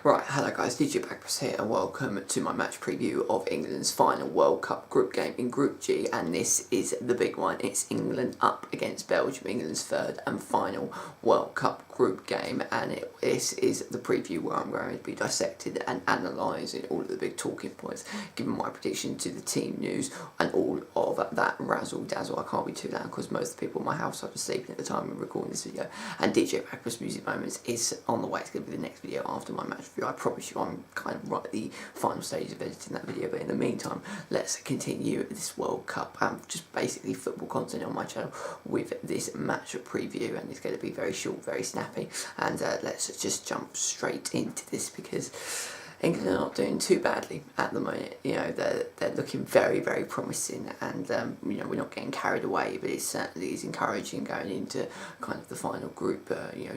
Right, hello guys, DJ Bagpuss here and welcome to my match preview of England's final World Cup group game in Group G, and this is the big one. It's England up against Belgium, England's third and final World Cup group game, and this is the preview where I'm going to be dissecting and analysing all of the big talking points, giving my prediction to the team news and all of that razzle dazzle. I can't be too loud because most of the people in my house are sleeping at the time of recording this video, and DJ Bagpuss Music Moments is on the way. It's going to be the next video after my match review. I promise you I'm kind of right at the final stages of editing that video, but in the meantime let's continue this World Cup and just basically football content on my channel with this match preview, and it's going to be very short, very snappy, and let's just jump straight into this because England are not doing too badly at the moment. You know, they're looking very, very promising, and you know, we're not getting carried away, but it certainly is encouraging going into kind of the final group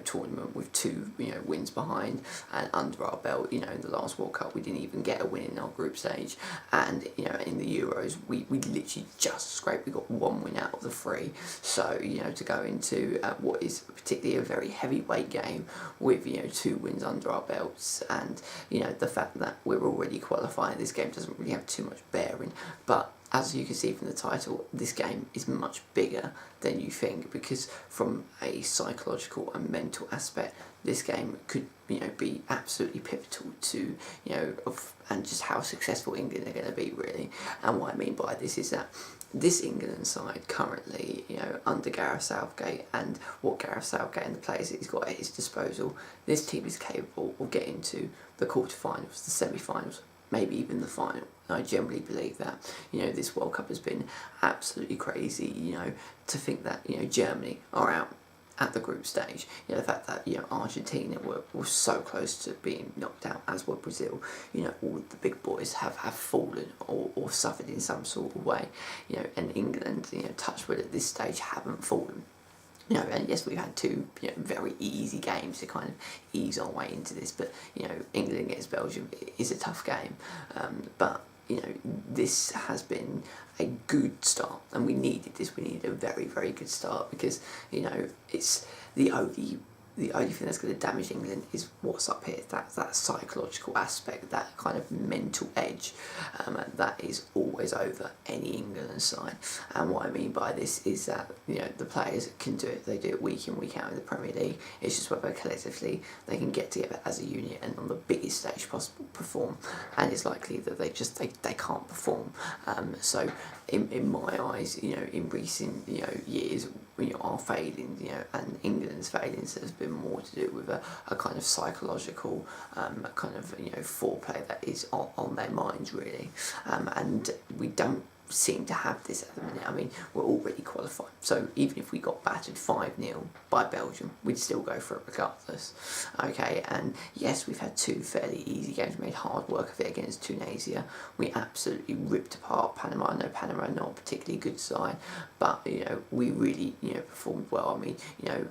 tournament with two wins behind and under our belt. You know, in the last World Cup we didn't even get a win in our group stage, and you know, in the Euros we literally just scraped. We got one win out of the three. So you know, to go into what is particularly a very heavyweight game with two wins under our belts, and you know, the fact that we're already qualifying, this game doesn't really have too much bearing, but as you can see from the title, this game is much bigger than you think, because from a psychological and mental aspect, this game could be absolutely pivotal to and just how successful England are going to be, really. And what I mean by this is that this England side currently, under Gareth Southgate and what Gareth Southgate and the players that he's got at his disposal, this team is capable of getting to the quarterfinals, the semi-finals, maybe even the final. I generally believe that. This World Cup has been absolutely crazy. To think that Germany are out at the group stage. The fact that Argentina were so close to being knocked out, as were Brazil. All of the big boys have fallen or suffered in some sort of way. And England, touch wood, at this stage haven't fallen. And yes, we've had two very easy games to kind of ease our way into this, but England against Belgium is a tough game, but this has been a good start, and we needed this. We needed a very, very good start, because it's the only thing that's going to damage England is what's up here. That psychological aspect, that kind of mental edge, that is always over any England side. And what I mean by this is that the players can do it. They do it week in, week out in the Premier League. It's just whether collectively they can get together as a unit and on the biggest stage possible perform. And it's likely that they can't perform. So in my eyes, in recent years, our failings, and England's failings has been more to do with a kind of psychological kind of foreplay that is on their minds, really, and we don't seem to have this at the minute. I mean, we're already qualified, so even if we got battered 5-0 by Belgium, we'd still go for it regardless. Okay, and yes, we've had two fairly easy games. We made hard work of it against Tunisia. We absolutely ripped apart Panama. I know Panama are not a particularly good side, but we really performed well. I mean,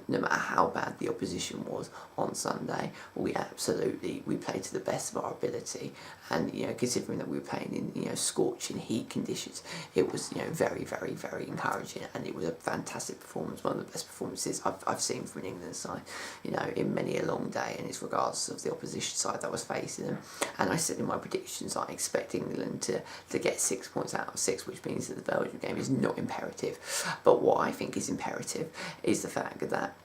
no matter how bad the opposition was on Sunday, we played to the best of our ability. And considering that we were playing in scorching heat conditions, it was very, very, very encouraging, and it was a fantastic performance, one of the best performances I've seen from an England side in many a long day, and it's regardless of the opposition side that was facing them. And I said in my predictions I expect England to get 6 points out of 6, which means that the Belgium game is not imperative. But what I think is imperative is the fact that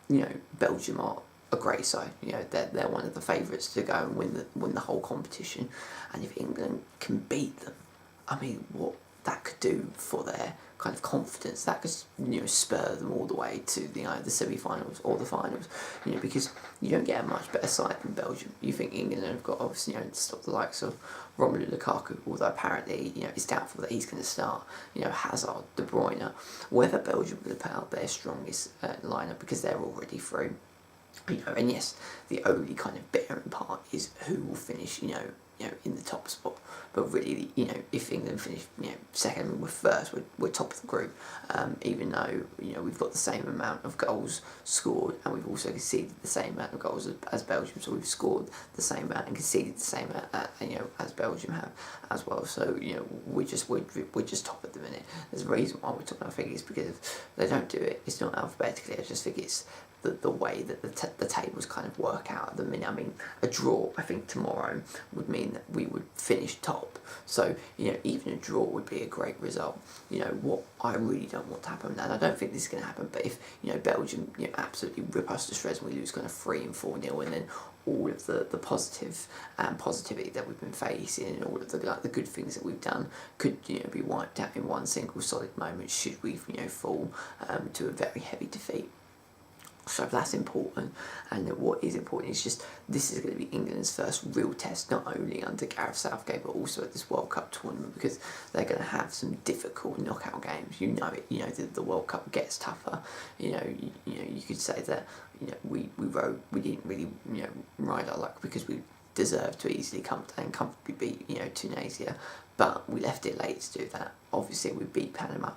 Belgium are a great side. They're one of the favourites to go and win the whole competition, and if England can beat them, I mean, what that could do for their kind of confidence, that could spur them all the way to the semi-finals or the finals, because you don't get a much better side than Belgium. You think England have got, obviously, to stop the likes of Romelu Lukaku, although apparently it's doubtful that he's going to start, Hazard, De Bruyne. Whether Belgium will put out their strongest lineup, because they're already through. And yes, the only kind of bearing part is who will finish, in the top spot. But really, if England finish, second, we're first, we're top of the group. Even though we've got the same amount of goals scored, and we've also conceded the same amount of goals as Belgium. So we've scored the same amount and conceded the same amount, as Belgium have as well. So we're just top at the minute. There's a reason why we're top. I think it's because if they don't do it, it's not alphabetically. I just think it's the way that the tables kind of work out at the minute. I mean, a draw, I think, tomorrow would mean that we would finish top. So, you know, even a draw would be a great result. You know, what I really don't want to happen, and I don't think this is going to happen, but if, you know, Belgium, you know, absolutely rip us to shreds and we lose kind of 3 and 4-0, and then all of the positivity that we've been facing and all of the good things that we've done could, you know, be wiped out in one single solid moment should we, you know, fall to a very heavy defeat. So that's important, and what is important is just this is going to be England's first real test, not only under Gareth Southgate but also at this World Cup tournament, because they're going to have some difficult knockout games. You know it. You know the World Cup gets tougher. You know you could say that, you know, we didn't really, you know, ride our luck because we deserved to easily come and comfortably beat, you know, Tunisia, but we left it late to do that. Obviously, we beat Panama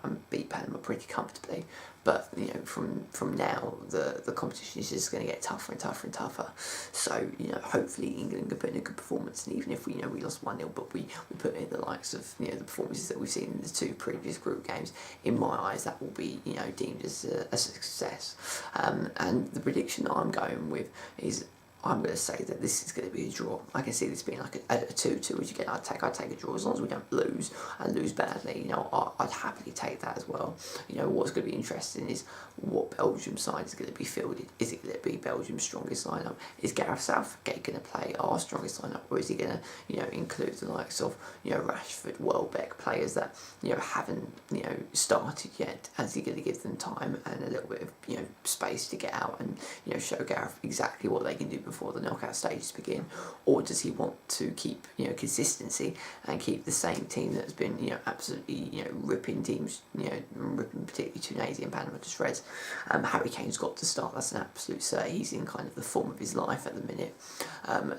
pretty comfortably, but, you know, from now the competition is just going to get tougher and tougher and tougher. So, you know, hopefully England can put in a good performance, and even if we, you know, we lost 1-0, but we put in the likes of, you know, the performances that we've seen in the 2 previous group games, in my eyes that will be, you know, deemed as a success. And the prediction that I'm going with is, I'm going to say that this is going to be a draw. I can see this being like a 2-2, which again I'd take a draw as long as we don't lose and lose badly. You know, I'd happily take that as well. You know, what's going to be interesting is what Belgium side is going to be fielded. Is it going to be Belgium's strongest lineup? Is Gareth Southgate going to play our strongest lineup, or is he going to, you know, include the likes of, you know, Rashford, Welbeck, players that, you know, haven't, you know, started yet? Is he going to give them time and a little bit of, you know, space to get out and, you know, show Gareth exactly what they can do before the knockout stages begin? Or does he want to keep, you know, consistency and keep the same team that's been, you know, absolutely, you know, ripping teams, you know, ripping particularly Tunisia and Panama to shreds? Harry Kane's got to start. That's an absolute cert. He's in kind of the form of his life at the minute.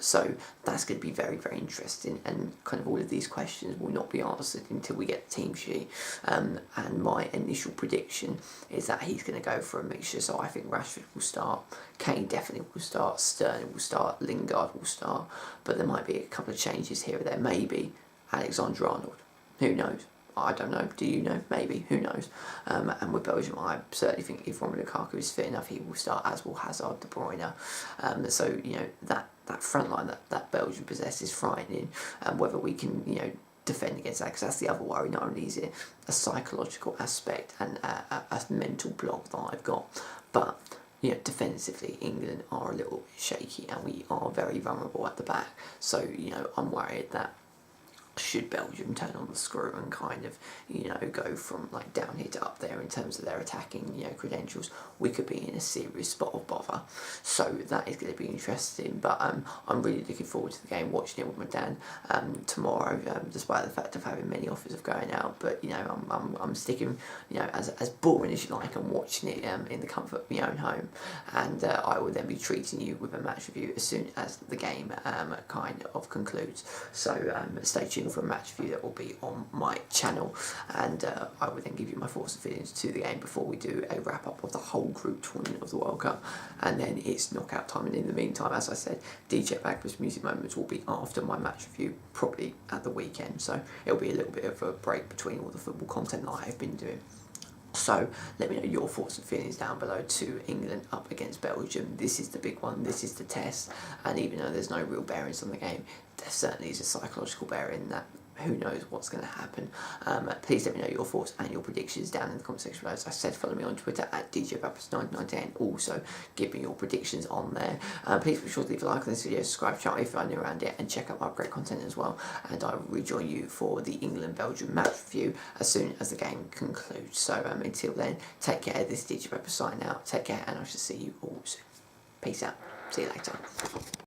So that's going to be very, very interesting, and kind of all of these questions will not be answered until we get the team sheet. And my initial prediction is that he's going to go for a mixture. So I think Rashford will start, Kane definitely will start, Sterling will start, Lingard will start, but there might be a couple of changes here or there. Maybe Alexander-Arnold. Who knows? I don't know. Do you know? Maybe. Who knows? And with Belgium, I certainly think if Romelu Lukaku is fit enough, he will start, as will Hazard, De Bruyne. So, you know, that front line that Belgium possess is frightening. Whether we can, you know, defend against that, because that's the other worry. Not only is it a psychological aspect and a mental block that I've got, but, you know, defensively, England are a little bit shaky and we are very vulnerable at the back. So, you know, I'm worried that should Belgium turn on the screw and kind of, you know, go from like down here to up there in terms of their attacking, you know, credentials, we could be in a serious spot of bother. So that is going to be interesting. But I'm really looking forward to the game, watching it with my dad tomorrow, despite the fact of having many offers of going out. But, you know, I'm sticking, you know, as boring as you like, and watching it in the comfort of my own home. And I will then be treating you with a match review as soon as the game kind of concludes. So stay tuned for a match review that will be on my channel, and I will then give you my thoughts and feelings to the game before we do a wrap up of the whole group tournament of the World Cup, and then it's knockout time. And in the meantime, as I said, DJ Bagpuss Music Moments will be after my match review, probably at the weekend, so it'll be a little bit of a break between all the football content that I have been doing. So let me know your thoughts and feelings down below to England up against Belgium. This is the big one, this is the test, and even though there's no real bearings on the game, there certainly is a psychological bearing that who knows what's going to happen. Please let me know your thoughts and your predictions down in the comment section below. As I said, follow me on Twitter at DJBagpuss998, and also give me your predictions on there. Please be sure to leave a like on this video, subscribe to the channel if you're new around it, and check out my great content as well. And I will rejoin you for the England-Belgium match review as soon as the game concludes. So until then, take care. This is DJ Bagpuss signing out. Take care, and I shall see you all soon. Peace out. See you later.